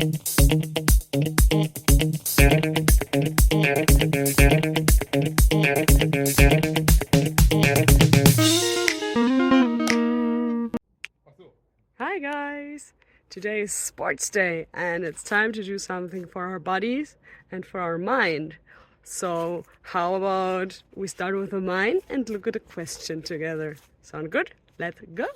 Hi guys! Today is sports day and it's time to do something for our bodies and for our mind. So how about we start with the mind and look at a question together? Sound good? Let's go!